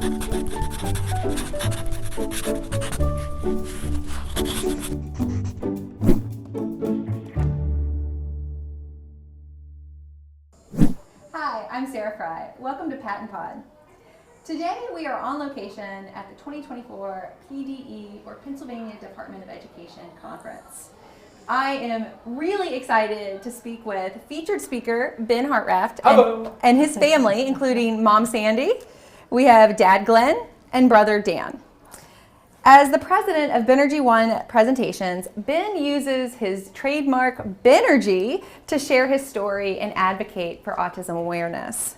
Hi, I'm Sarah Fry. Welcome to PaTTANpod. Today we are on location at the 2024 PDE, or Pennsylvania Department of Education Conference. I am really excited to speak with featured speaker Ben Hartranft and his family, including Mom Sandy. We have Dad Glenn and brother Dan. As the president of Benergy1 Presentations, Ben uses his trademark Benergy to share his story and advocate for autism awareness.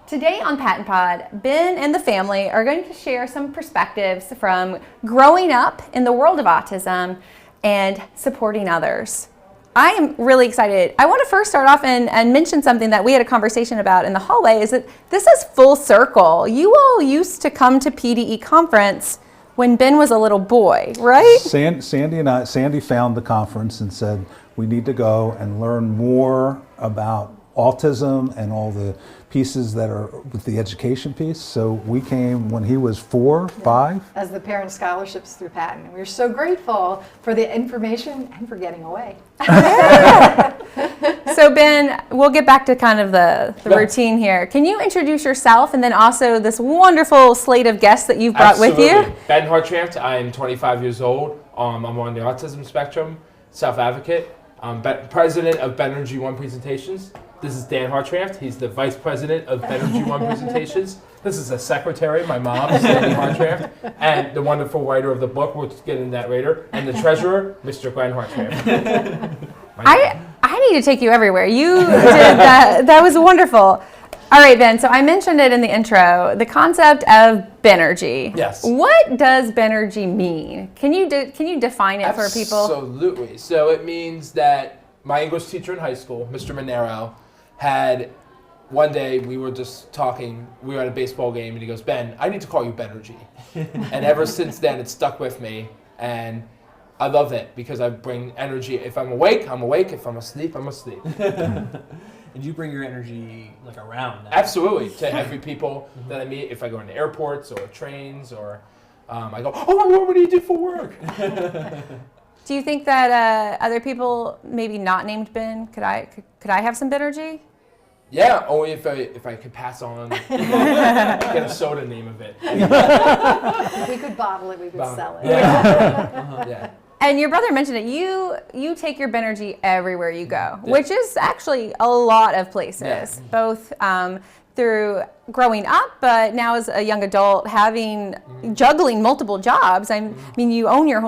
Today on PaTTANpod, Ben and the family are going to share some perspectives from growing up in the world of autism and supporting others. I am really excited. I want to first start off and mention something that we had a conversation about in the hallway, is that this is full circle. You all used to come to PDE conference when Ben was a little boy, right? Sandy found the conference and said, we need to go and learn more about autism and all the pieces that are with the education piece. So we came when he was 4, 5. As the parent scholarships through PaTTAN. We're so grateful for the information and for getting away. So Ben, we'll get back to kind of the routine here. Can you introduce yourself and then also this wonderful slate of guests that you've brought with you? Ben Hartranft, I'm 25 years old. I'm on the autism spectrum, self-advocate. I'm president of Benergy1 Presentations. This is Dan Hartranft. He's the vice president of Benergy1 Presentations. This is the secretary, my mom, Sandy Hartranft, and the wonderful writer of the book, we'll get into that later, and the treasurer, Mr. Glenn Hartranft. I need to take you everywhere. You did that. That was wonderful. All right, Ben, so I mentioned it in the intro, the concept of Benergy. Yes. What does Benergy mean? Can you define it for people? Absolutely. So it means that my English teacher in high school, Mr. Monero, had one day we were just talking, we were at a baseball game, and he goes, Ben, I need to call you Benergy. And ever since then, it stuck with me, and I love it because I bring energy. If I'm awake, I'm awake. If I'm asleep, I'm asleep. And you bring your energy like around that. Absolutely, to every people that I meet. If I go into airports or trains, or I go, oh, what do you do for work? Do you think that other people, maybe not named Ben, could I have some Benergy? Yeah, only if I could pass on, get a soda name of it. We could bottle it, we could sell it. Yeah. Yeah. And your brother mentioned it. You take your Benergy everywhere you go, which is actually a lot of places, both through growing up, but now as a young adult, juggling multiple jobs. I mean, you own your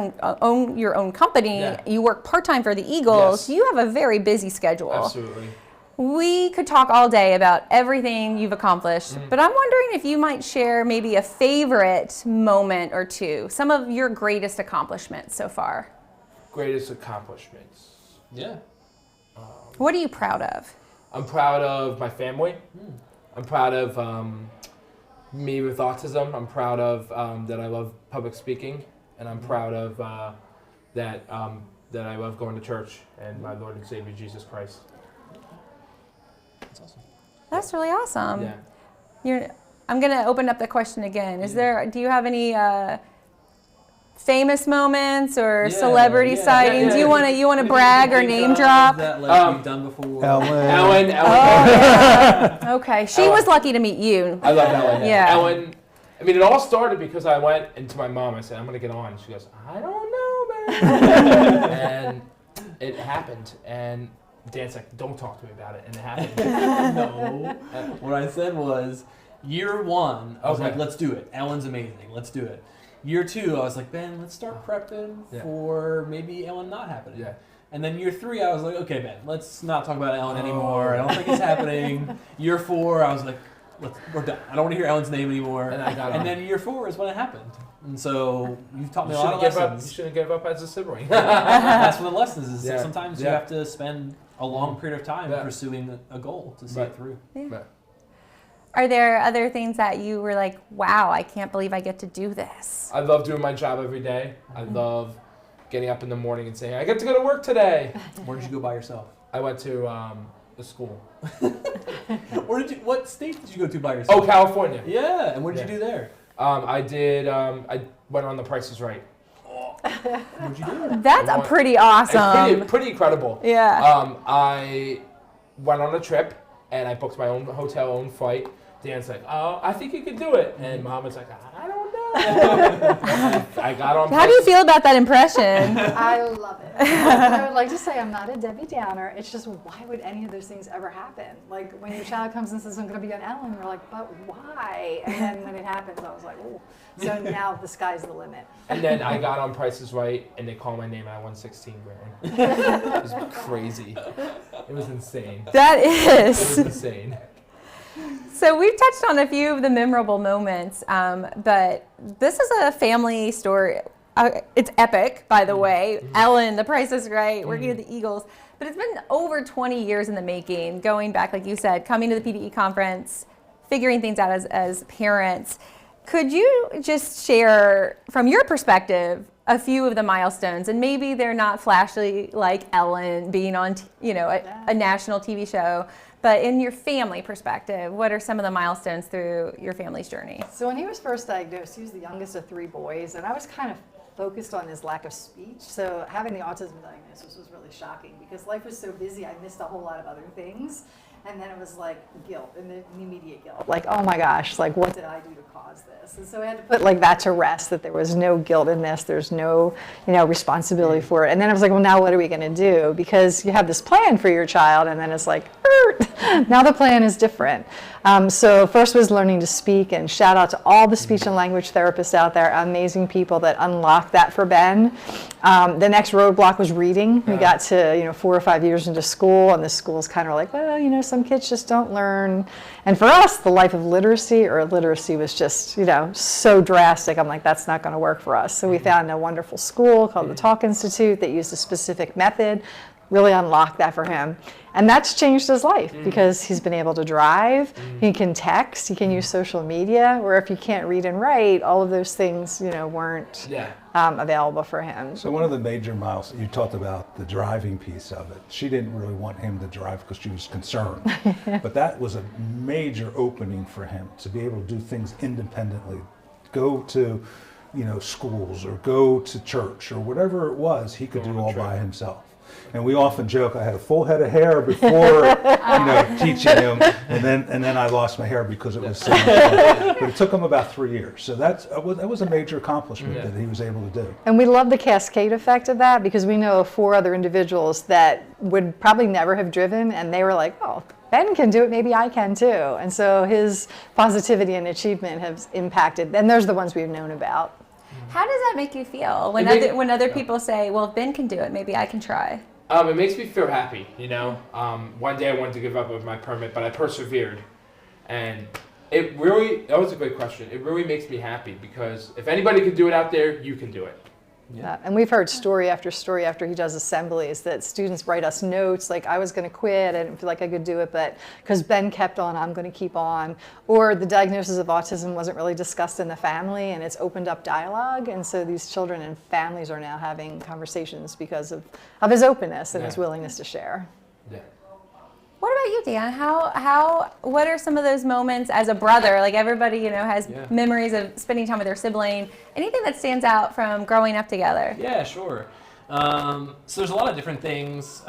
own company. Yeah. You work part-time for the Eagles. Yes. You have a very busy schedule. Absolutely. We could talk all day about everything you've accomplished, but I'm wondering if you might share maybe a favorite moment or two, some of your greatest accomplishments so far. Greatest accomplishments? Yeah. What are you proud of? I'm proud of my family. I'm proud of me with autism. I'm proud of that I love public speaking, and I'm proud of that I love going to church and my Lord and Savior Jesus Christ. That's awesome. That's really awesome. Yeah. I'm going to open up the question again. Do you have any famous moments or celebrity sightings? You want to brag or name drop? That like we've done before. Ellen. Oh, yeah. Okay. She was lucky to meet you. I love Ellen. Yeah. Ellen. I mean, it all started because I went into my mom. I said, I'm going to get on. She goes, I don't know, man. And it happened. And Dan's like, don't talk to me about it. And it happened. No. What I said was, year one, I was like, let's do it. Ellen's amazing. Let's do it. Year two, I was like, Ben, let's start prepping for maybe Ellen not happening. Yeah. And then year three, I was like, okay, Ben, let's not talk about Ellen anymore. I don't think it's happening. Year four, I was like, we're done. I don't want to hear Ellen's name anymore. And then year four is when it happened. And so you've taught me a lot of lessons. You shouldn't give up as a sibling. That's one of the lessons is sometimes you have to spend a long period of time pursuing a goal to see it through. Yeah. Right. Are there other things that you were like, wow, I can't believe I get to do this? I love doing my job every day. I love getting up in the morning and saying, I get to go to work today. Where did you go by yourself? I went to the school. What state did you go to by yourself? Oh, California. Yeah, and what did you do there? I did. I went on The Price is Right. What'd you do? That's pretty awesome. It's pretty incredible. Yeah. I went on a trip and I booked my own hotel, own flight. Dan's like, "Oh, I think you could do it," and Mom was like, "I don't know." I got on. How do you feel about that impression? I love it. I would like to say I'm not a Debbie Downer. It's just, why would any of those things ever happen? Like when your child comes and says, I'm going to be on Ellen, you're like, but why? And then when it happens, I was like, oh. So now the sky's the limit. And then I got on Price is Right, and they called my name, and I won $16,000. It was crazy. It was insane. That It is. was insane. So we've touched on a few of the memorable moments, but this is a family story. It's epic, by the way. Ellen, The Price is Right, working at the Eagles. But it's been over 20 years in the making, going back, like you said, coming to the PDE conference, figuring things out as parents. Could you just share, from your perspective, a few of the milestones? And maybe they're not flashy like Ellen being on, a national TV show. But in your family perspective, what are some of the milestones through your family's journey? So when he was first diagnosed, he was the youngest of 3 boys, and I was kind of focused on his lack of speech. So having the autism diagnosis was really shocking because life was so busy, I missed a whole lot of other things. And then it was like guilt, and the immediate guilt. Like, oh my gosh, like what did I do to cause this? And so I had to put like that to rest, that there was no guilt in this, there's no, responsibility for it. And then I was like, well, now what are we gonna do? Because you have this plan for your child, and then it's like, now the plan is different. So first was learning to speak, and shout out to all the speech and language therapists out there, amazing people that unlocked that for Ben. The next roadblock was reading. We got to 4 or 5 years into school, and the school's kind of like, well, some kids just don't learn. And for us, the life of literacy or illiteracy was just, so drastic. I'm like, that's not going to work for us. So we found a wonderful school called the Talk Institute that used a specific method, really unlocked that for him. And that's changed his life because he's been able to drive, he can text, he can use social media, where if you can't read and write, all of those things, weren't available for him. So one of the major milestones, you talked about the driving piece of it. She didn't really want him to drive because she was concerned. But that was a major opening for him to be able to do things independently, go to schools or go to church or whatever it was, he could do all by himself. And we often joke, I had a full head of hair before, teaching him, and then I lost my hair because it was so much fun. But it took him about 3 years. So that was a major accomplishment that he was able to do. And we love the cascade effect of that because we know of 4 other individuals that would probably never have driven, and they were like, oh, Ben can do it, maybe I can too. And so his positivity and achievement has impacted, and there's the ones we've known about. How does that make you feel when other people say, well, if Ben can do it, maybe I can try? It makes me feel happy, One day I wanted to give up with my permit, but I persevered. And that was a great question. It really makes me happy because if anybody can do it out there, you can do it. Yeah. And we've heard story after story after he does assemblies that students write us notes like, I was going to quit, I didn't feel like I could do it, but because Ben kept on, I'm going to keep on. Or the diagnosis of autism wasn't really discussed in the family, and it's opened up dialogue, and so these children and families are now having conversations because of his openness and his willingness to share. Yeah. What about you, Dan? What are some of those moments as a brother? Like everybody, has memories of spending time with their sibling. Anything that stands out from growing up together? Yeah, sure. So there's a lot of different things.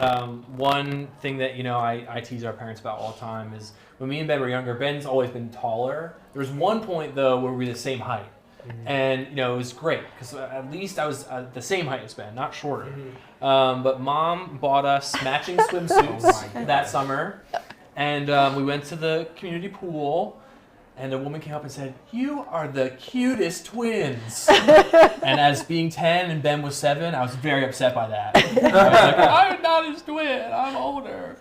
One thing that, I tease our parents about all the time is when me and Ben were younger, Ben's always been taller. There was one point, though, where we were the same height. And, it was great because at least I was the same height as Ben, not shorter. But Mom bought us matching swimsuits that summer. And we went to the community pool. And a woman came up and said, "You are the cutest twins." And as being 10 and Ben was 7, I was very upset by that. I was like, I'm not his twin, I'm older.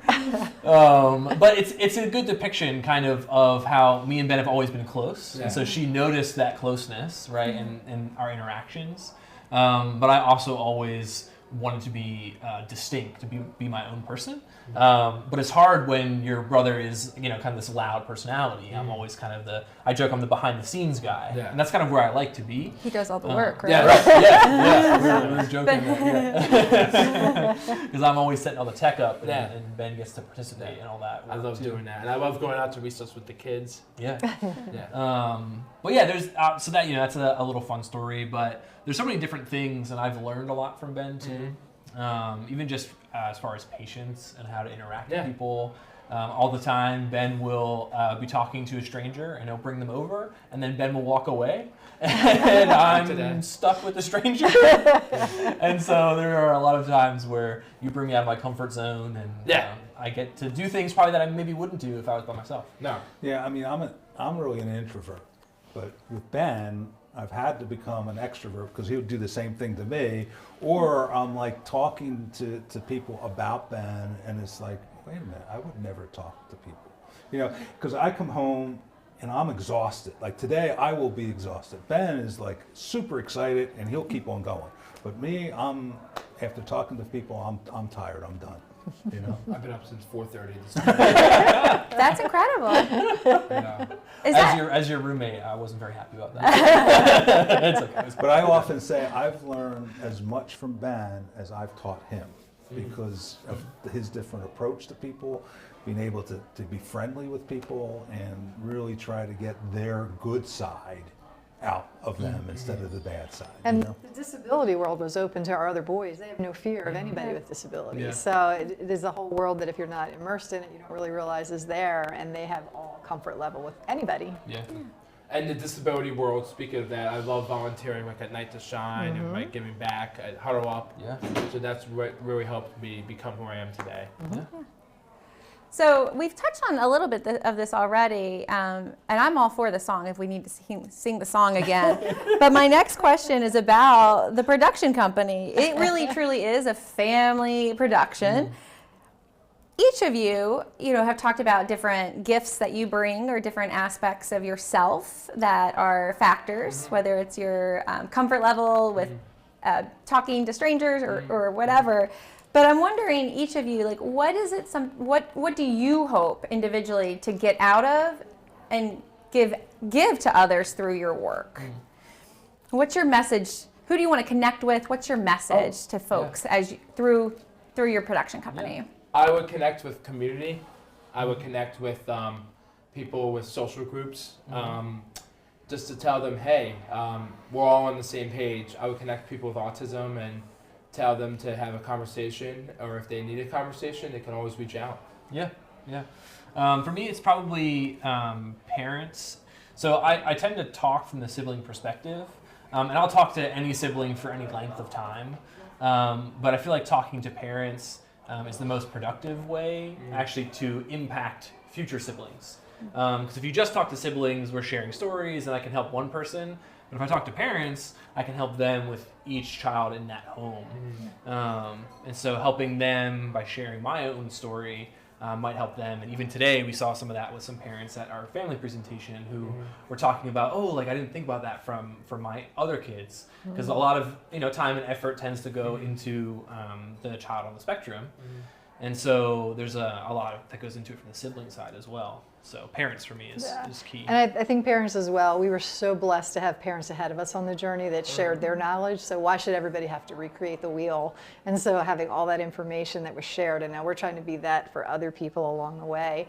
But it's a good depiction kind of how me and Ben have always been close. Yeah. And so she noticed that closeness, right, in our interactions. But I also always wanted to be distinct, to be my own person. But it's hard when your brother is, kind of this loud personality. I'm always kind of I I joke I'm the behind the scenes guy, and that's kind of where I like to be. He does all the work, right? Yeah, right. Yeah. I was joking because I'm always setting all the tech up, and Ben gets to participate and all that. I love doing that, and I love going out to resource with the kids. Yeah. But yeah, there's so that that's a little fun story, but there's so many different things, and I've learned a lot from Ben too. Even just as far as patience and how to interact with people. All the time, Ben will be talking to a stranger, and he'll bring them over, and then Ben will walk away, and I'm stuck with the stranger. And so there are a lot of times where you bring me out of my comfort zone, and I get to do things probably that I maybe wouldn't do if I was by myself. Yeah, I mean, I'm really an introvert, but with Ben, I've had to become an extrovert because he would do the same thing to me, or I'm like talking to people about Ben, and it's like, wait a minute, I would never talk to people, because I come home and I'm exhausted. Like today, I will be exhausted. Ben is like super excited, and he'll keep on going. But me, after talking to people, I'm tired. I'm done. I've been up since 4:30 this morning. That's incredible. As your roommate, I wasn't very happy about that. It's okay. But I often say I've learned as much from Ben as I've taught him, because of his different approach to people, being able to be friendly with people and really try to get their good side out of them instead of the bad side. And the disability world was open to our other boys. They have no fear of anybody with disabilities. Yeah. So it is a whole world that if you're not immersed in it, you don't really realize is there, and they have all comfort level with anybody. Yeah. And the disability world, speaking of that, I love volunteering like at Night to Shine and like giving back at Huddle Up. Yeah. So that's what really helped me become who I am today. So we've touched on a little bit of this already, and I'm all for the song if we need to sing the song again. But my next question is about the production company. It really truly is a family production. Each of you, have talked about different gifts that you bring or different aspects of yourself that are factors, whether it's your comfort level with talking to strangers or whatever. But I'm wondering, each of you, like, what do you hope individually to get out of and give to others through your work? What's your message? Who do you want to connect with? What's your message to folks as through your production company? I would connect with community. I would connect with people with social groups, just to tell them, hey, we're all on the same page. I would connect people with autism and tell them to have a conversation, or if they need a conversation, they can always reach out. Yeah. For me, it's probably parents. So I tend to talk from the sibling perspective, and I'll talk to any sibling for any length of time. But I feel like talking to parents is the most productive way actually to impact future siblings. Because if you just talk to siblings, we're sharing stories and I can help one person. But if I talk to parents, I can help them with each child in that home. And so helping them by sharing my own story might help them. And even today, we saw some of that with some parents at our family presentation who were talking about, I didn't think about that from my other kids. Because a lot of time and effort tends to go into the child on the spectrum. And so there's a lot that goes into it from the sibling side as well. So parents for me is key. And I think parents as well. We were so blessed to have parents ahead of us on the journey that shared their knowledge. So why should everybody have to recreate the wheel? And so having all that information that was shared, and now we're trying to be that for other people along the way.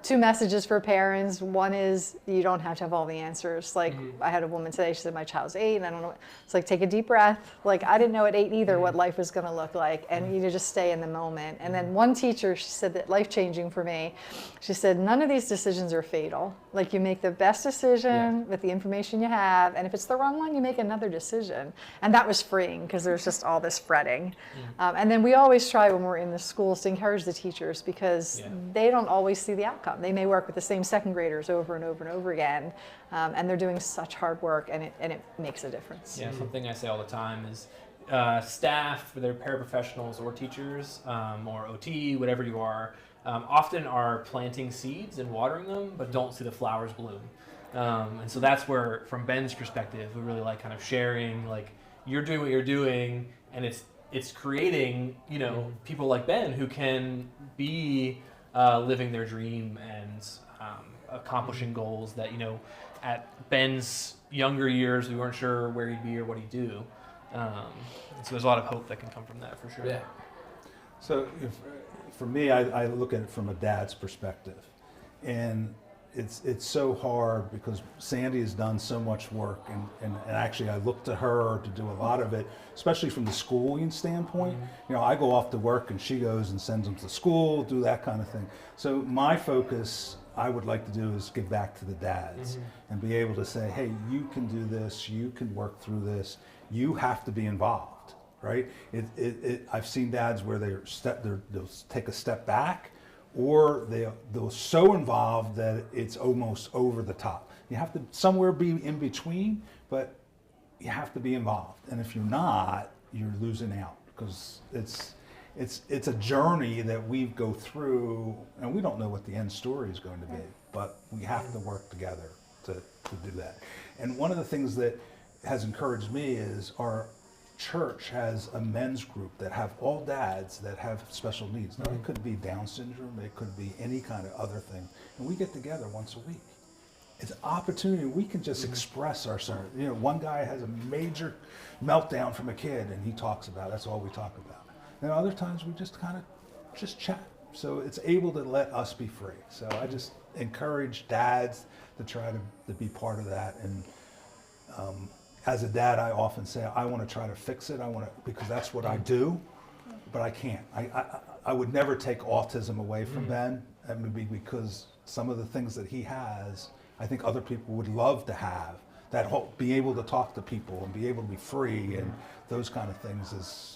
2 messages for parents. One is you don't have to have all the answers. Like I had a woman today, she said, my child's 8 and I don't know. It's like, take a deep breath. Like I didn't know at 8 either what life was going to look like. And you just stay in the moment. And then one teacher, she said that life-changing for me, she said, none of these decisions are fatal. Like you make the best decision with the information you have, and if it's the wrong one, you make another decision. And that was freeing because there's just all this fretting. And then we always try when we're in the schools to encourage the teachers because they don't always see the outcome. They may work with the same second graders over and over and over again, and they're doing such hard work, and it makes a difference. Yeah, something I say all the time is staff, whether paraprofessionals or teachers or OT, whatever you are, often are planting seeds and watering them, but don't see the flowers bloom. And so that's where, from Ben's perspective, we really like kind of sharing, like, you're doing what you're doing, and it's creating, people like Ben who can be living their dream and accomplishing goals that, at Ben's younger years, we weren't sure where he'd be or what he'd do. So there's a lot of hope that can come from that, for sure. Yeah. So for me, I look at it from a dad's perspective, and it's so hard because Sandy has done so much work, and actually I look to her to do a lot of it, especially from the schooling standpoint. I go off to work and she goes and sends them to school, do that kind of thing. So my focus, I would like to do, is give back to the dads and be able to say, hey, you can do this, you can work through this, you have to be involved, right? I've seen dads where they'll take a step back, or they're so involved that it's almost over the top. You have to somewhere be in between, but you have to be involved. And if you're not, you're losing out, because it's a journey that we go through, and we don't know what the end story is going to be, but we have to work together to do that. And one of the things that has encouraged me is our church has a men's group that have all dads that have special needs. Now, it could be Down syndrome, it could be any kind of other thing, and we get together once a week. It's an opportunity. We can just express ourselves. One guy has a major meltdown from a kid, and he talks about it. That's all we talk about. And other times we just kind of just chat. So it's able to let us be free. So I just encourage dads to try to be part of that. And as a dad, I often say, I want to try to fix it. Because that's what I do, but I can't. I would never take autism away from Ben, and maybe because some of the things that he has, I think other people would love to have. That whole, be able to talk to people and be able to be free and those kind of things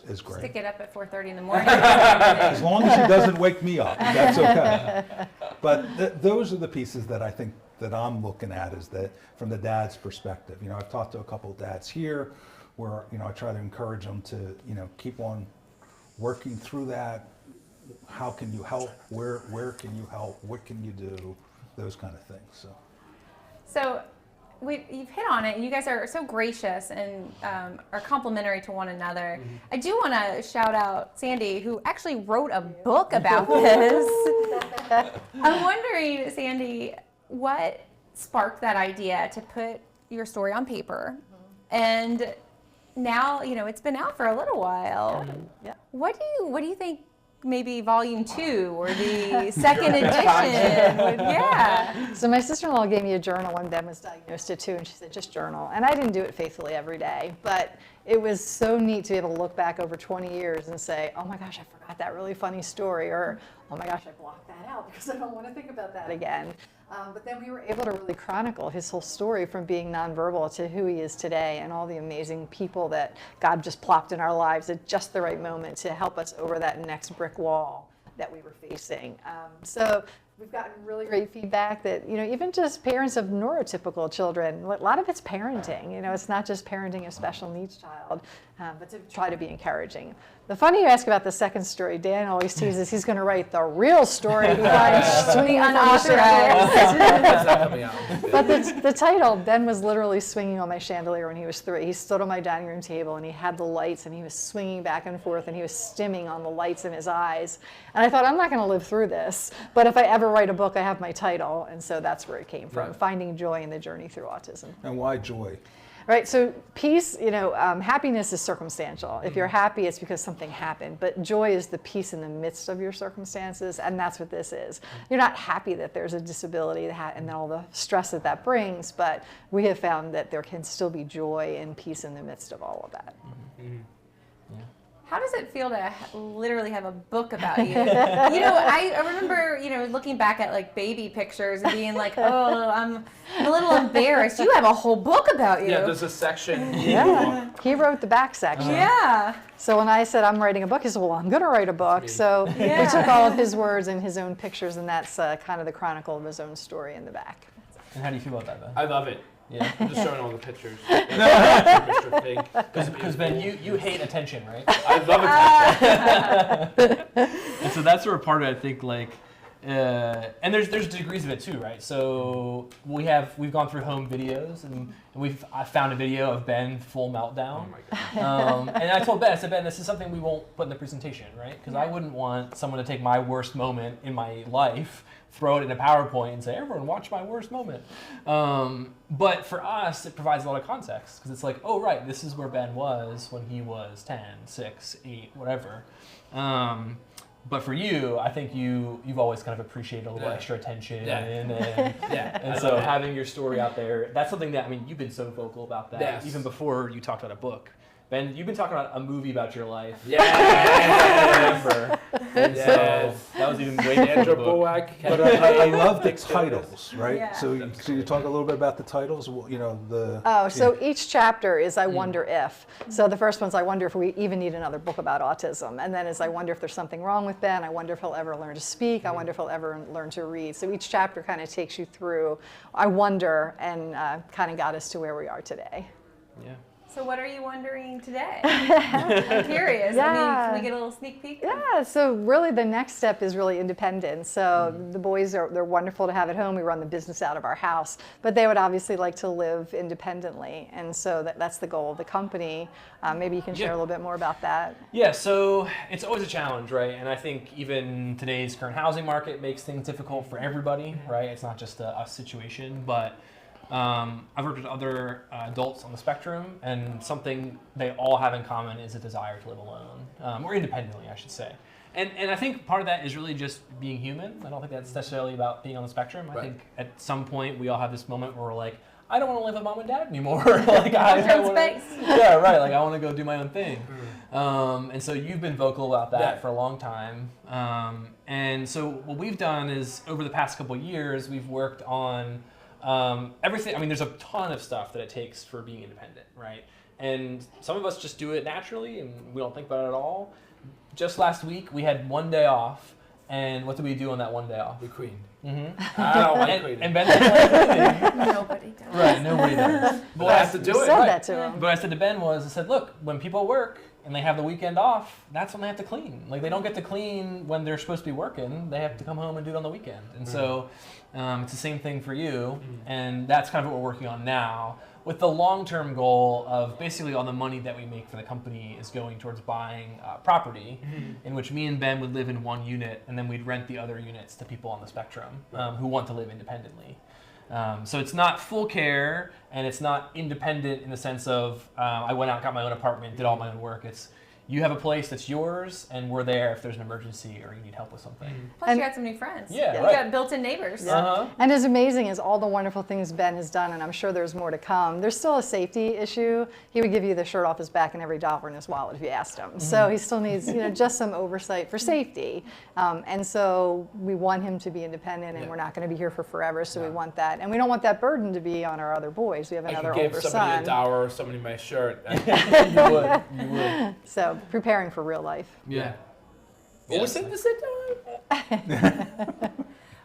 is great. Stick it up at 4:30 in the morning. As long as he doesn't wake me up, that's okay. But those are the pieces that I think that I'm looking at, is that from the dad's perspective. I've talked to a couple of dads here where, I try to encourage them to, keep on working through that. How can you help? Where can you help? What can you do? Those kind of things. So you've hit on it. You guys are so gracious and are complimentary to one another. I do want to shout out Sandy, who actually wrote a book about this. I'm wondering, Sandy, what sparked that idea to put your story on paper? And now, it's been out for a little while. Yeah. What do you think? Maybe volume 2 or the second edition. Yeah. So my sister-in-law gave me a journal when Ben was diagnosed at 2, and she said, just journal. And I didn't do it faithfully every day, but it was so neat to be able to look back over 20 years and say, oh my gosh, I forgot that really funny story, or oh my gosh, I blocked that out because I don't want to think about that again. But then we were able to really chronicle his whole story from being nonverbal to who he is today, and all the amazing people that God just plopped in our lives at just the right moment to help us over that next brick wall that we were facing. So we've gotten really great feedback that, even just parents of neurotypical children, a lot of it's parenting. It's not just parenting a special needs child, but to try to be encouraging. The funny you ask about the second story, Dan always teases he's going to write the real story behind swinging unauthorized. But the title, Ben was literally swinging on my chandelier when he was 3. He stood on my dining room table and he had the lights and he was swinging back and forth and he was stimming on the lights in his eyes. And I thought, I'm not going to live through this, but if I ever write a book, I have my title. And so that's where it came from, finding joy in the journey through autism. And why joy? Right, so peace, happiness is circumstantial. If you're happy, it's because something happened. But joy is the peace in the midst of your circumstances, and that's what this is. You're not happy that there's a disability and all the stress that brings, but we have found that there can still be joy and peace in the midst of all of that. How does it feel to literally have a book about you? I remember, looking back at baby pictures and being like, oh, I'm a little embarrassed. You have a whole book about you. Yeah, there's a section. Yeah, he wrote the back section. Yeah. So when I said I'm writing a book, he said, well, I'm going to write a book. So we took all of his words and his own pictures, and that's kind of the chronicle of his own story in the back. And how do you feel about that, Ben? I love it. Yeah. I'm just showing all the pictures. Because Ben, you hate attention, right? I love attention. And so that's where part of it, I think, And there's degrees of it too, right? So we've gone through home videos, and I found a video of Ben full meltdown. Oh my God. And I told Ben, I said, Ben, this is something we won't put in the presentation, right? Because I wouldn't want someone to take my worst moment in my life, throw it in a PowerPoint, and say, everyone watch my worst moment. But for us, it provides a lot of context, because it's like, oh, right, this is where Ben was when he was 10, 6, 8, whatever. But for you, I think you've always kind of appreciated a little extra attention, and so having your story out there, that's something that, I mean, you've been so vocal about that, even before you talked about a book. Ben, you've been talking about a movie about your life. Yeah. I remember. And so that was even way before the book. But I love the titles, right? Yeah. So you talk a little bit about the titles. You know, so each chapter is I wonder if. So the first one's I wonder if we even need another book about autism, and then is I wonder if there's something wrong with Ben. I wonder if he'll ever learn to speak. I wonder if he'll ever learn to read. So each chapter kind of takes you through I wonder, and kind of got us to where we are today. Yeah. So what are you wondering today? I'm curious. I mean, can we get a little sneak peek? Yeah, so really the next step is really independence. So the boys they're wonderful to have at home. We run the business out of our house, but they would obviously like to live independently. And so that's the goal of the company. Maybe you can share a little bit more about that. Yeah, so it's always a challenge, right? And I think even today's current housing market makes things difficult for everybody, right? It's not just a situation, but I've worked with other adults on the spectrum, and something they all have in common is a desire to live alone, or independently, I should say. And I think part of that is really just being human. I don't think that's necessarily about being on the spectrum. I think at some point we all have this moment where we're like, I don't want to live with mom and dad anymore. Like I want to, yeah, right. Like I want to go do my own thing. And so you've been vocal about that for a long time. And so what we've done is over the past couple of years, we've worked on everything. I mean, there's a ton of stuff that it takes for being independent, right? And some of us just do it naturally and we don't think about it at all. Just last week, we had one day off, and what did we do on that one day off? We queened. Mm-hmm. I don't like queening. And Ben said, Nobody does. right, nobody does. But I have to do it. Said that to him. But I said to Ben I said, look, when people work and they have the weekend off, that's when they have to clean. Like they don't get to clean when they're supposed to be working. They have to come home and do it on the weekend. And so it's the same thing for you. And that's kind of what we're working on now, with the long-term goal of basically all the money that we make for the company is going towards buying property, in which me and Ben would live in one unit, and then we'd rent the other units to people on the spectrum who want to live independently. So it's not full care, and it's not independent in the sense of I went out, got my own apartment, did all my own work. It's you have a place that's yours, and we're there if there's an emergency or you need help with something. Plus, you got some new friends. Yeah, You right. got built-in neighbors. And as amazing as all the wonderful things Ben has done, and I'm sure there's more to come, there's still a safety issue. He would give you the shirt off his back and every dollar in his wallet if you asked him. So he still needs, just some oversight for safety. And so we want him to be independent, and we're not going to be here for forever. So we want that, and we don't want that burden to be on our other boys. We have another older give somebody son. $1 or somebody my shirt. You would. So preparing for real life. Yeah. What was it to sit down?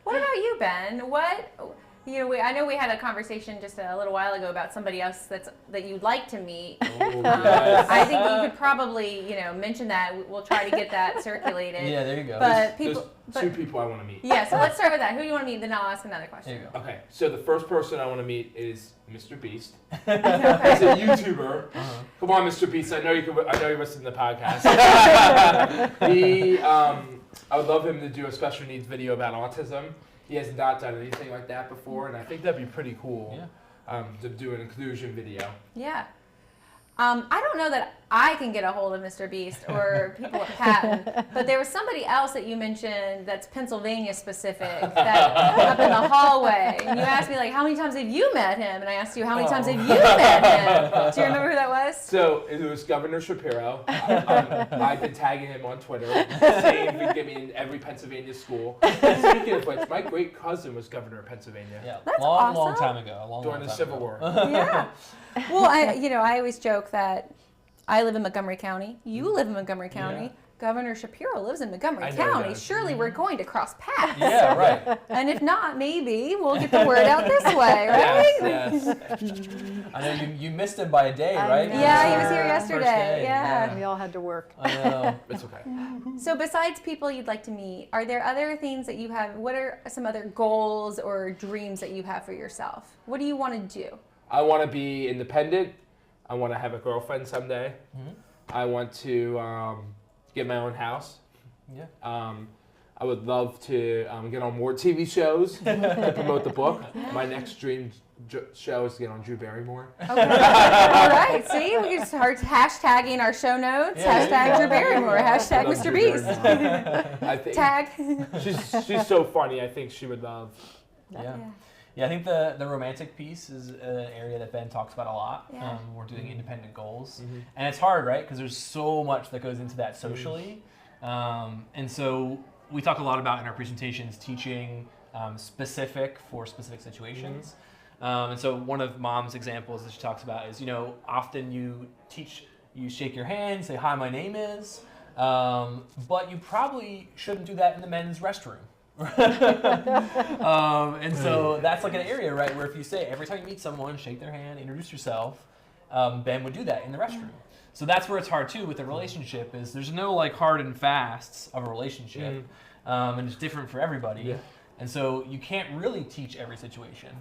What about you, Ben? I know we had a conversation just a little while ago about somebody else that you'd like to meet. I think you could probably, mention that. We'll try to get that circulated. Yeah, there you go. But There's two people I want to meet. Yeah, so let's start with that. Who do you want to meet? Then I'll ask another question. There you go. Okay, so the first person I want to meet is Mr. Beast. He's a YouTuber. Come on, Mr. Beast. I know you listen to the podcast. I would love him to do a special needs video about autism. He has not done anything like that before, and I think that'd be pretty cool to do an inclusion video. Yeah. I don't know that I can get a hold of Mr. Beast or people at Patton, but there was somebody else that you mentioned that's Pennsylvania specific that up in the hallway. And you asked me, how many times have you met him? And I asked you, how many times have you met him? Do you remember who that was? So it was Governor Shapiro. I've been tagging him on Twitter, saying if he'd get me in every Pennsylvania school. And speaking of which, my great cousin was governor of Pennsylvania. Yeah, That's long awesome. time ago. During the Civil War. Yeah. Well, I always joke that I live in Montgomery County. You live in Montgomery County. Governor Shapiro lives in Montgomery I know County. that. Surely we're going to cross paths. Yeah, right. And if not, maybe we'll get the word out this way, right? Yes. I know you missed him by a day, I right? know. Yeah, he was Your here first yesterday. day. Yeah. We all had to work. I know. It's okay. So besides people you'd like to meet, are there other things that you have? What are some other goals or dreams that you have for yourself? What do you want to do? I want to be independent. I want to have a girlfriend someday. I want to get my own house. Yeah. I would love to get on more TV shows to promote the book. My next dream show is to get on Drew Barrymore. Okay. All right. See, we can start hashtagging our show notes. Yeah, Hashtag Drew Barrymore. Hashtag I love Mr. Drew Beast. Barrymore. I think Tag. she's so funny. I think she would love. Yeah. Yeah, I think the romantic piece is an area that Ben talks about a lot. Yeah. We're doing independent goals. And it's hard, right? Because there's so much that goes into that socially. And so we talk a lot about in our presentations teaching specific for specific situations. And so one of Mom's examples that she talks about is, often you shake your hand, say, hi, my name is, but you probably shouldn't do that in the men's restroom. And so that's like an area, right, where if you say every time you meet someone, shake their hand, introduce yourself, Ben would do that in the restroom. So that's where it's hard too with a relationship is there's no like hard and fasts of a relationship, and it's different for everybody. Yeah. And so you can't really teach every situation.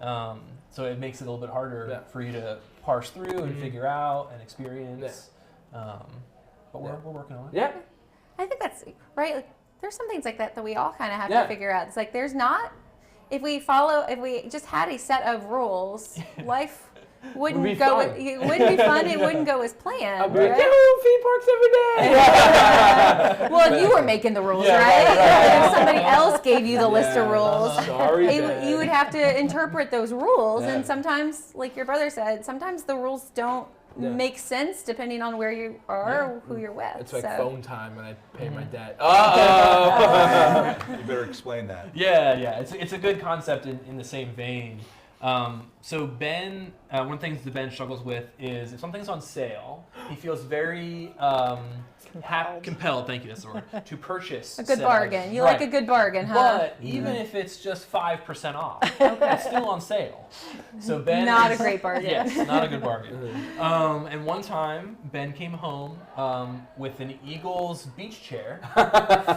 So it makes it a little bit harder for you to parse through and figure out and experience. But we're working on it. Yeah. I think that's right. Like, there's some things like that we all kind of have Yeah. to figure out. It's like there's not, if we just had a set of rules, life wouldn't be go. fun. It wouldn't be fun. It wouldn't go as planned. I'd be like, right? yahoo, theme parks every day. Well, you were making the rules, Yeah, right? right. If somebody else gave you the list of rules, Sorry, you would have to interpret those rules. Yeah. And sometimes, like your brother said, sometimes the rules don't make sense depending on where you are or who you're with. It's like so. phone time when I pay my debt. Uh-oh. You better explain that. Yeah. It's a good concept in the same vein. So Ben, one of the things that Ben struggles with is if something's on sale, he feels very compelled. Thank you, that's the word. To purchase A good said bargain. item. You Right. like a good bargain, huh? But even if it's just 5% off, it's still on sale. So Ben Not is- a great bargain. Yes, not a good bargain. And one time, Ben came home with an Eagles beach chair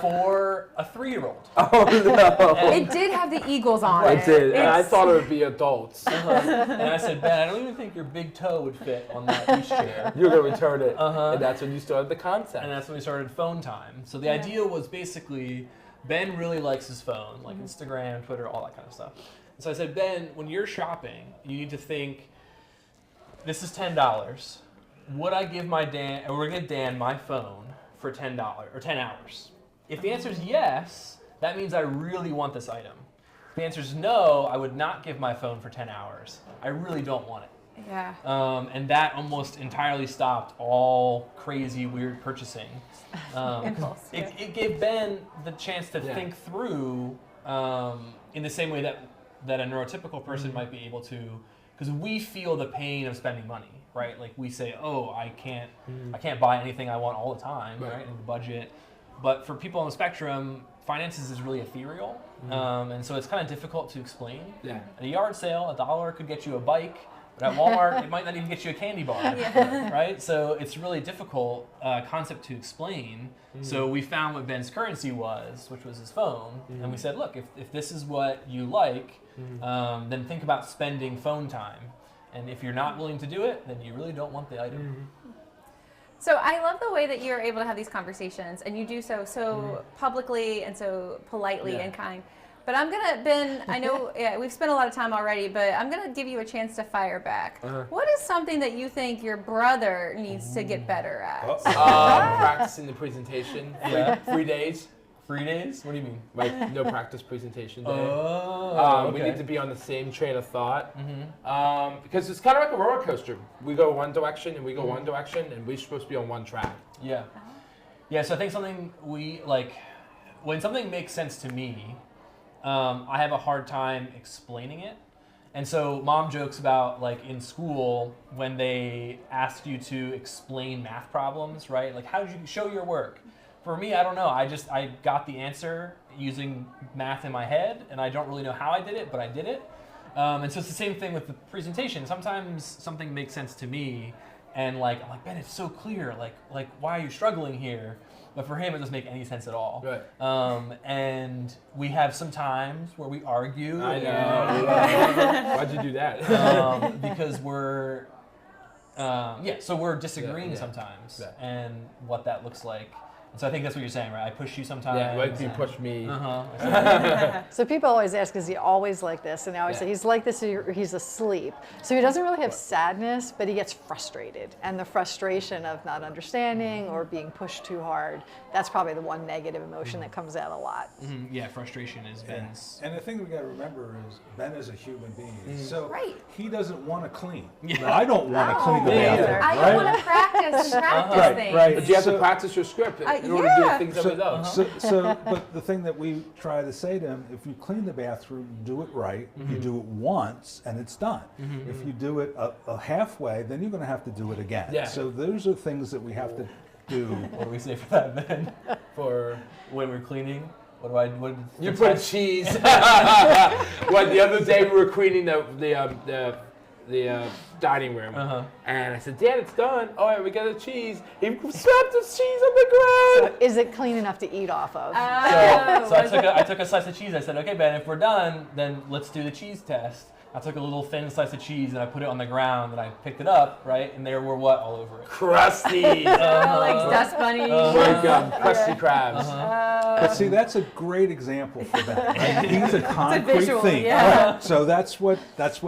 for a 3-year-old. Oh, no. It did have the Eagles on I it. did. And I It's- thought it would be adults. And I said, Ben, I don't even think your big toe would fit on that beach chair. You were going to return it. And that's when you started the concept. And that's when we started phone time. So the idea was basically, Ben really likes his phone, like Instagram, Twitter, all that kind of stuff. And so I said, Ben, when you're shopping, you need to think, this is $10. Would I give we're gonna give Dan my phone for $10 or 10 hours? If the answer is yes, that means I really want this item. If the answer is no, I would not give my phone for 10 hours. I really don't want it. Yeah. And that almost entirely stopped all crazy, weird purchasing. Impulse. It gave Ben the chance to think through in the same way that a neurotypical person might be able to, because we feel the pain of spending money, right? Like we say, oh, I can't buy anything I want all the time, right? In the budget. But for people on the spectrum, finances is really ethereal, and so it's kind of difficult to explain. Yeah. At a yard sale, $1 could get you a bike. But at Walmart, it might not even get you a candy bar, right? So it's really difficult concept to explain. So we found what Ben's currency was, which was his phone, and we said, look, if this is what you like, then think about spending phone time. And if you're not willing to do it, then you really don't want the item. So I love the way that you're able to have these conversations, and you do so publicly and so politely and kind. But I'm gonna, Ben, I know we've spent a lot of time already, but I'm gonna give you a chance to fire back. What is something that you think your brother needs to get better at? Practicing the presentation. 3 days. 3 days? What do you mean? Like no practice presentation day. Oh, We need to be on the same train of thought. Because it's kind of like a roller coaster. We go one direction and we go one direction, and we're supposed to be on one track. Yeah. Yeah, so I think something when something makes sense to me, I have a hard time explaining it. And so Mom jokes about, like, in school, when they ask you to explain math problems, right? Like, how did you show your work? for me, I don't know. I got the answer using math in my head, and I don't really know how I did it, but I did it. And so it's the same thing with the presentation. Sometimes something makes sense to me, and I'm like, Ben, it's so clear. Like why are you struggling here? But for him, it doesn't make any sense at all. Right. And we have some times where we argue. I know. Why'd you do that? Because we're, so we're disagreeing sometimes, and what that looks like. And so I think that's what you're saying, right? I push you sometimes. Yeah, like you push me. So people always ask, is he always like this? And I always say, he's like this or he's asleep. So he doesn't really have sadness, but he gets frustrated. And the frustration of not understanding or being pushed too hard, that's probably the one negative emotion that comes out a lot. Mm-hmm. Yeah, frustration is Ben's. And the thing we got to remember is Ben is a human being, so he doesn't want to clean. Yeah. I don't want to clean the bathroom. I don't want to practice things. Right. But you have to practice your script in order to do things that we love. But the thing that we try to say to him, if you clean the bathroom, do it right. You do it once, and it's done. If you do it a halfway, then you're going to have to do it again. Yeah. So those are things that we have to do. What do we say for that, Ben? For when we're cleaning? You put cheese. What, the other day we were cleaning the dining room, and I said, Dad, it's done. All right, we got the cheese. He slapped the cheese on the ground. So is it clean enough to eat off of? So I took a slice of cheese. I said, okay, Ben, if we're done, then let's do the cheese test. I took a little thin slice of cheese and I put it on the ground and I picked it up, right? And there were what all over it? Crusty. Like dust bunnies. Crusty crabs. But see, that's a great example for that. Right? He's a concrete visual, thing. yeah. Right? So that's what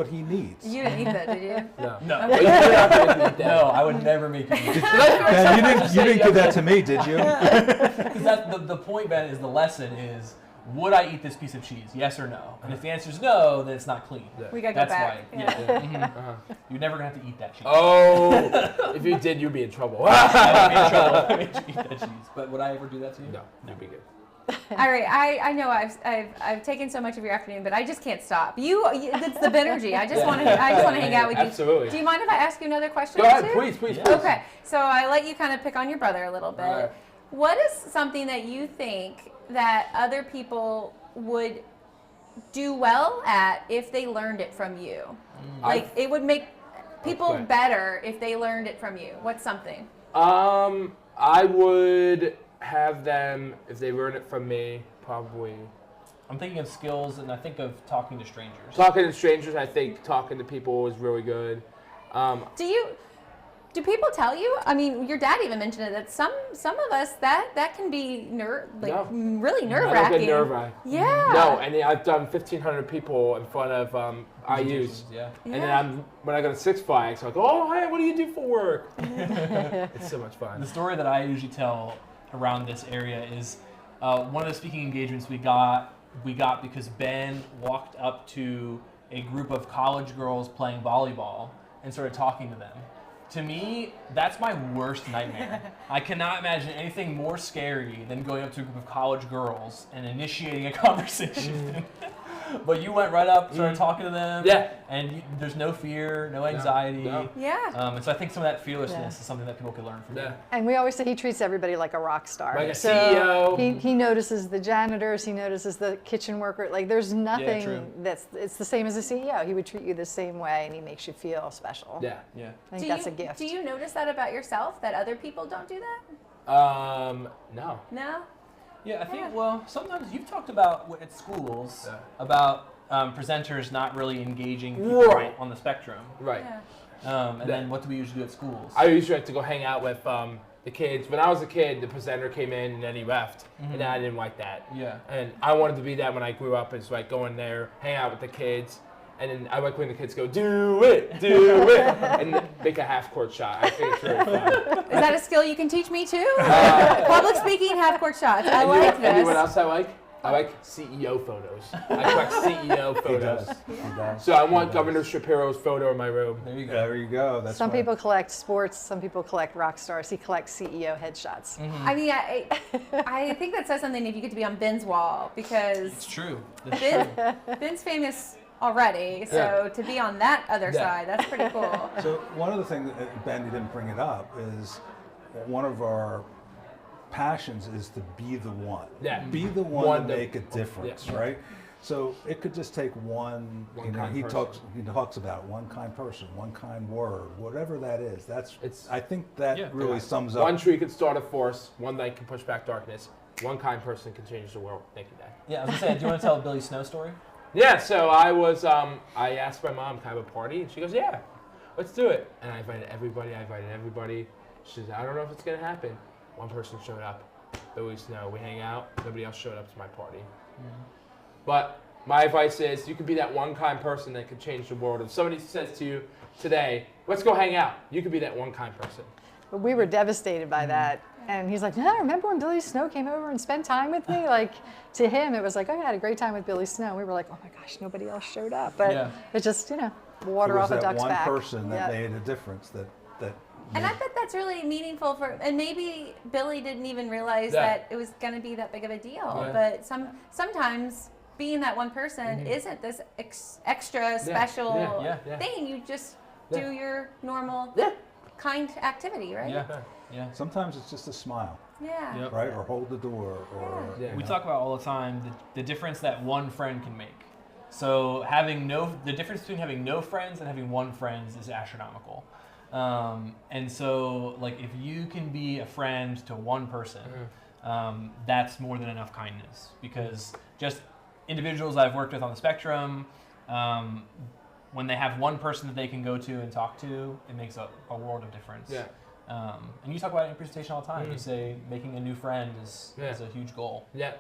he needs. You didn't eat that, did you? No. But you're not gonna eat that. No, I would never make you eat it. Ben, you didn't give that to me, did you? Because that's the point, Ben, is the lesson is, would I eat this piece of cheese? Yes or no? And if the answer is no, then it's not clean. We gotta go That's back. why. You're never gonna have to eat that cheese. Oh, if you did, you'd be in trouble. I would be in trouble if I made you eat that cheese. But would I ever do that to you? No, you'd be good. All right, I know I've taken so much of your afternoon, but I just can't stop. It's the Benergy. I just want to hang out with you. Absolutely. Do you mind if I ask you another question? Go ahead, too? please. Okay, so I let you kind of pick on your brother a little bit. All right. What is something that you think that other people would do well at if they learned it from you? Like it would make people better if they learned it from you. What's something? I would have them, if they learn it from me, probably. I'm thinking of skills, and I think of talking to strangers. Talking to strangers, I think talking to people is really good. Do people tell you? I mean, your dad even mentioned it, that some of us that can be really nerve-wracking. I don't get nerve-wracking. Yeah. No, and I've done 1,500 people in front of IUs. Yeah. And then when I go to Six Flags, I'm like, oh, hey, what do you do for work? It's so much fun. The story that I usually tell around this area is one of the speaking engagements we got because Ben walked up to a group of college girls playing volleyball and started talking to them. To me, that's my worst nightmare. I cannot imagine anything more scary than going up to a group of college girls and initiating a conversation. But you went right up, started talking to them, and there's no fear, no anxiety. No. Yeah. And so I think some of that fearlessness is something that people can learn from you. And we always say he treats everybody like a rock star. Like a so CEO. He notices the janitors, he notices the kitchen worker. Like there's nothing it's the same as a CEO. He would treat you the same way, and he makes you feel special. Yeah. I think that's a gift. Do you notice that about yourself, that other people don't do that? No. No? Yeah, I think, well, sometimes you've talked about at schools about presenters not really engaging people on the spectrum. Right. Yeah. And then what do we usually do at schools? I usually like to go hang out with the kids. When I was a kid, the presenter came in and then he left. And I didn't like that. Yeah. And I wanted to be that when I grew up. It's like go in there, hang out with the kids. And then I like when the kids go, do it, and make a half-court shot. I think it's really fun. Is that a skill you can teach me too? Public speaking, half-court shots. I like this. You know what else I like? I like CEO photos. I collect CEO photos. He does. So I want Governor Shapiro's photo in my room. There you go. There you go. That's Some why- people collect sports, some people collect rock stars. He collects CEO headshots. I mean, I think that says something if you get to be on Ben's wall, because It's true. It's true. Ben's famous already, so to be on that other side, that's pretty cool. So one of the things, Ben, you didn't bring it up, is one of our passions is to be the one. Yeah. Be the one to make a difference, yeah. right? So it could just take one you know, kind he person. talks about one kind person, one kind word, whatever that is. I think that Yeah. really sums up. One tree could start a force, one light can push back darkness, one kind person can change the world. Thank you, Dad. Yeah, I was gonna say, do you want to tell a Billy Snow story? Yeah, so I was, I asked my mom, can I have a party? And she goes, yeah, let's do it. And I invited everybody. She says, I don't know if it's going to happen. One person showed up, Billy Snow. We hang out, nobody else showed up to my party. Mm-hmm. But my advice is, you could be that one kind person that could change the world. If somebody says to you today, let's go hang out, you could be that one kind person. But we were devastated by that. And he's like, no, remember when Billy Snow came over and spent time with me? Like, to him, it was like, oh, I had a great time with Billy Snow. We were like, oh my gosh, nobody else showed up. But it's just, you know, water off a duck's back. It was that one person that made a difference. And I bet that's really meaningful and maybe Billy didn't even realize that it was going to be that big of a deal. But sometimes being that one person isn't this extra special thing. You just do your normal kind activity, right? Yeah. Sometimes it's just a smile. Yeah. Yep. Right? Or hold the door. Or We talk about all the time the difference that one friend can make. So the difference between having no friends and having one friend is astronomical. And so, like, if you can be a friend to one person, that's more than enough kindness. Because just individuals I've worked with on the spectrum, when they have one person that they can go to and talk to, it makes a world of difference. Yeah. And you talk about it in your presentation all the time. You say making a new friend is a huge goal. Yeah.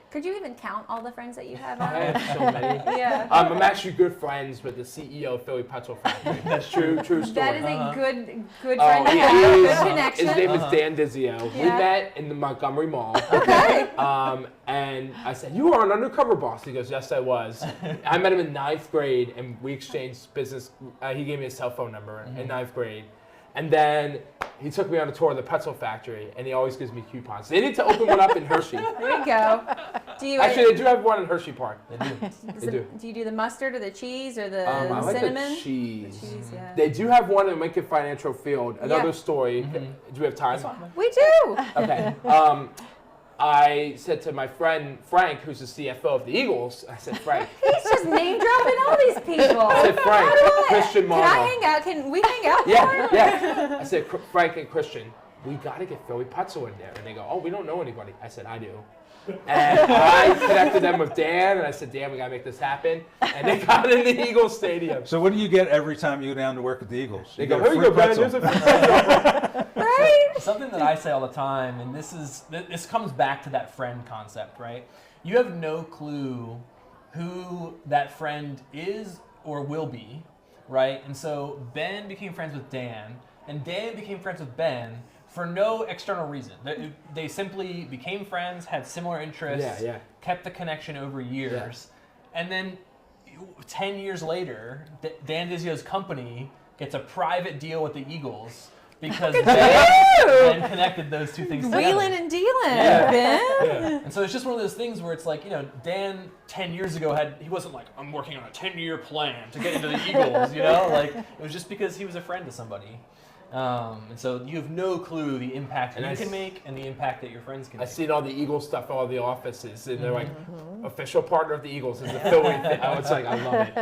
Could you even count all the friends that you have? I have so many. Yeah. I'm actually good friends with the CEO of Philly Pretzel Factory. That's true story. That is a good friend to have. Good connection. His name is Dan Dizio. We met in the Montgomery Mall. Okay. And I said, you are an undercover boss. He goes, yes, I was. I met him in 9th grade, and we exchanged business. He gave me a cell phone number in 9th grade. And then he took me on a tour of the pretzel factory, and he always gives me coupons. They need to open one up in Hershey. There you go. Actually, they do have one in Hershey Park. They do. Do you do the mustard or the cheese or the I like cinnamon? the cheese. The cheese, yeah. They do have one in Lincoln Financial Field. Another story. Do we have time? We do. Okay. I said to my friend Frank, who's the CFO of the Eagles, I said, Frank. He's just name dropping all these people. I said, Frank, Christian Marno. Can I hang out? Can we hang out? Yeah. I said, Frank and Christian, we got to get Philly Pretzel in there. And they go, oh, we don't know anybody. I said, I do. And I connected them with Dan, and I said, Dan, we got to make this happen. And they got in the Eagles Stadium. So what do you get every time you go down to work at the Eagles? They go, here you go, Ben. There's a free pretzel. Right? Something that I say all the time, and this comes back to that friend concept, right? You have no clue who that friend is or will be, right? And so Ben became friends with Dan, and Dan became friends with Ben for no external reason. They simply became friends, had similar interests, kept the connection over years, and then 10 years later, Dan Dizio's company gets a private deal with the Eagles because Ben connected those two things together. Wheeling and dealing, Ben. Yeah. And so it's just one of those things where it's like, you know, Dan 10 years ago he wasn't like, I'm working on a 10-year plan to get into the Eagles, you know? Like, it was just because he was a friend to somebody. And so you have no clue the impact you can make and the impact that your friends can make. I seen all the Eagles stuff, all the offices, and they're like, official partner of the Eagles is the Philly thing. I was like, I love it.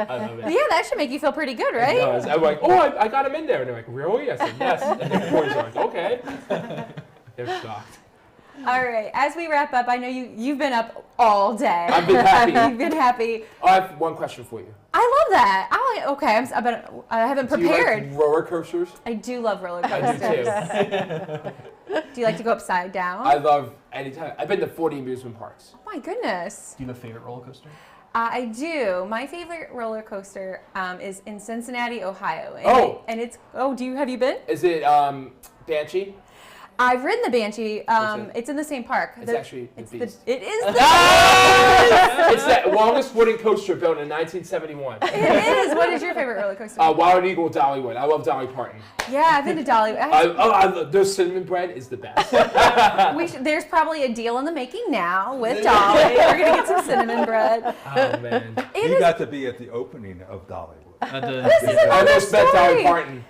Yeah, that should make you feel pretty good, right? It does. I'm like, oh, I got him in there. And they're like, really? I said, yes. And the boys are like, okay. They're shocked. All right, as we wrap up, I know you've been up all day. I've been happy. You've been happy. I have one question for you. I love that. I haven't prepared. Do you like roller coasters? I do love roller coasters. I do too. Do you like to go upside down? I love anytime. I've been to 40 amusement parks. Oh my goodness. Do you have a favorite roller coaster? I do. My favorite roller coaster is in Cincinnati, Ohio. And have you been? Is it Banshee? I've ridden the Banshee. It's in the same park. It's actually the Beast. It is the It's the longest wooden coaster built in 1971. It is. What is your favorite roller coaster? Wild Eagle Dollywood. I love Dolly Parton. Yeah, I've been to Dollywood. Their cinnamon bread is the best. There's probably a deal in the making now with Dolly. We're going to get some cinnamon bread. Oh, man. You got to be at the opening of Dollywood. This is I another just met Dolly story. Parton.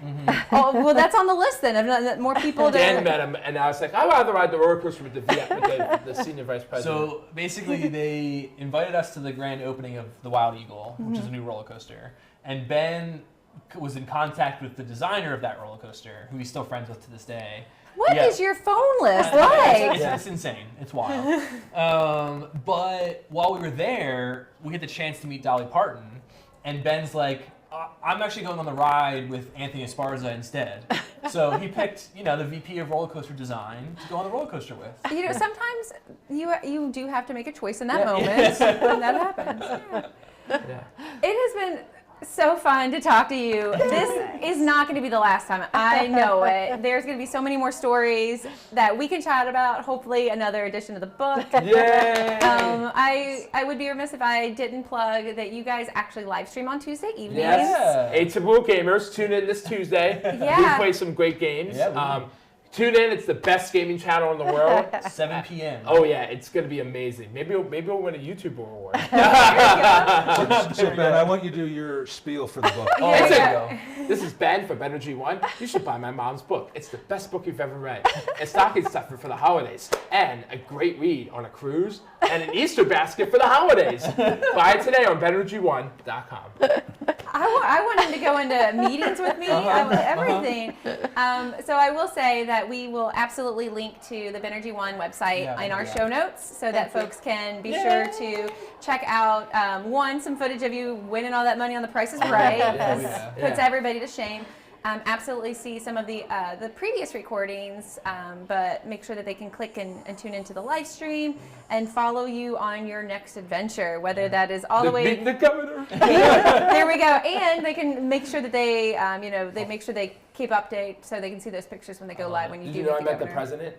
Oh, well, that's on the list then. Of more people Dan to. met him, and I was like, I'd rather ride the roller coaster with the senior vice president. So basically, they invited us to the grand opening of the Wild Eagle, which is a new roller coaster. And Ben was in contact with the designer of that roller coaster, who he's still friends with to this day. What is your phone list like? It's insane. It's wild. But while we were there, we had the chance to meet Dolly Parton. And Ben's like, I'm actually going on the ride with Anthony Esparza instead. So he picked, the VP of roller coaster design to go on the roller coaster with. Sometimes you do have to make a choice in that moment when that happens. Yeah. It has been so fun to talk to you. This is not going to be the last time. I know it. There's going to be so many more stories that we can chat about. Hopefully, another edition of the book. Yay! I would be remiss if I didn't plug that you guys actually live stream on Tuesday evenings. Yes. 8 to Blue Gamers. Tune in this Tuesday. Yeah. We play some great games. Yeah, tune in. It's the best gaming channel in the world. 7 p.m. Oh yeah, it's going to be amazing. Maybe we'll win a YouTuber award. So Ben, I want you to do your spiel for the book. Oh, there you go. This is Ben for Benergy1. You should buy my mom's book. It's the best book you've ever read. It's stocking stuffer for the holidays, and a great read on a cruise, and an Easter basket for the holidays. Buy it today on Benergy1.com. I want him to go into meetings with me, everything. So I will say that we will absolutely link to the Benergy1 website in our show notes so that folks can be sure to check out, some footage of you winning all that money on The Price is Right. Puts everybody to shame. Absolutely see some of the previous recordings, but make sure that they can click and tune into the live stream and follow you on your next adventure, whether that is all the way. Meet the governor. There we go, and they can make sure that they, they make sure they keep update so they can see those pictures when they go live when you Did do you know meet I the met the governor. president?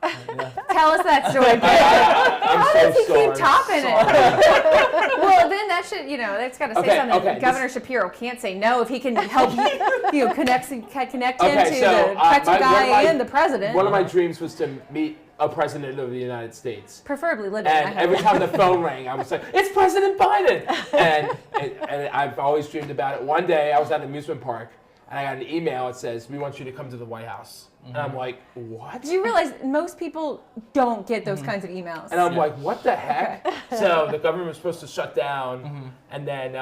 Tell us that story, Ben. How does he keep topping it? Well, then that should, that's got to say something. Okay, Governor Shapiro can't say no if he can help connect him to the so, pretzel guy and the president. One of my dreams was to meet a president of the United States. Preferably living. And every time the phone rang, I was like, it's President Biden! And I've always dreamed about it. One day, I was at an amusement park, and I got an email that says, we want you to come to the White House. And I'm like, what? Do you realize most people don't get those kinds of emails? And I'm like, what the heck? So the government was supposed to shut down, and then... Do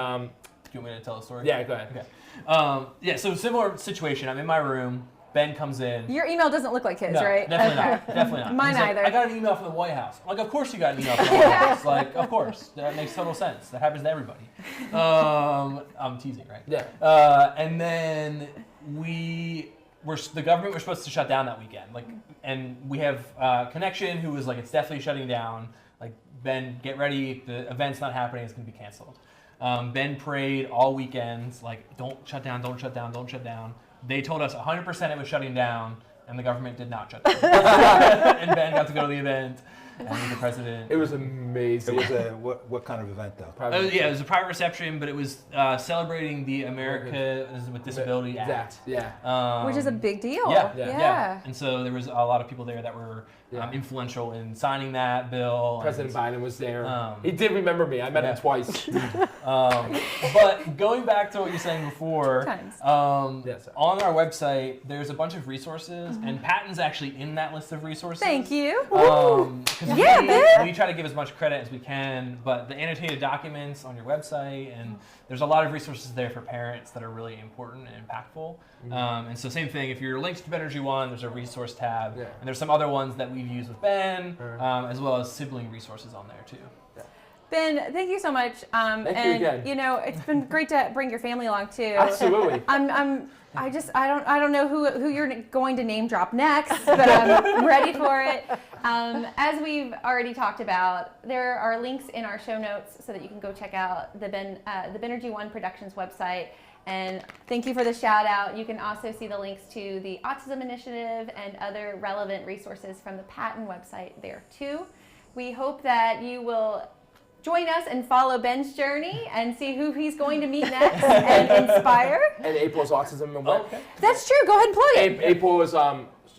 you want me to tell the story? Yeah, go ahead. Okay. So similar situation. I'm in my room. Ben comes in. Your email doesn't look like his, No, right? definitely not. Definitely not. Mine He's like, either. I got an email from the White House. I'm like, of course you got an email from the White House. Like, of course. That makes total sense. That happens to everybody. I'm teasing, right? Yeah. And then the government was supposed to shut down that weekend. And we have Connection who was like, it's definitely shutting down. Like, Ben, get ready. The event's not happening. It's going to be canceled. Ben prayed all weekends, like, don't shut down, don't shut down, don't shut down. They told us 100% it was shutting down, and the government did not shut down. And Ben got to go to the event and meet the president. It was amazing. It was what kind of event though? It was a private reception, but it was celebrating the Americans with Disability Act. Yeah. Which is a big deal. Yeah. And so there was a lot of people there that were influential in signing that bill. President Biden was there. He did remember me. I met him twice. But going back to what you were saying before, on our website, there's a bunch of resources, and Patton's actually in that list of resources. Thank you. We try to give as much credit as we can, but the annotated documents on your website, and there's a lot of resources there for parents that are really important and impactful. And so same thing, if you're linked to Benergy1, there's a resource tab, and there's some other ones that we've used with Ben, as well as sibling resources on there too. Ben, thank you so much. Thank you again. It's been great to bring your family along too. Absolutely. I don't know who you're going to name drop next, but I'm ready for it. As we've already talked about, there are links in our show notes so that you can go check out the Benergy1 Productions website. And thank you for the shout out. You can also see the links to the Autism Initiative and other relevant resources from the PaTTAN website there too. We hope that you will join us and follow Ben's journey and see who he's going to meet next and inspire. And April's Autism Month. Okay. That's true. Go ahead and plug it. April is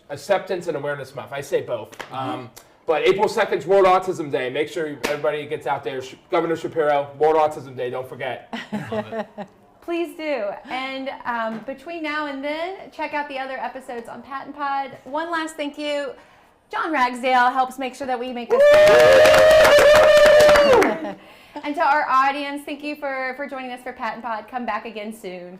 Acceptance and Awareness Month. I say both. But April 2nd is World Autism Day. Make sure everybody gets out there. Governor Shapiro, World Autism Day. Don't forget. Love it. Please do. And between now and then, check out the other episodes on PaTTAnpod. One last thank you. John Ragsdale helps make sure that we make this. And to our audience, thank you for joining us for PaTTAnpod. Come back again soon.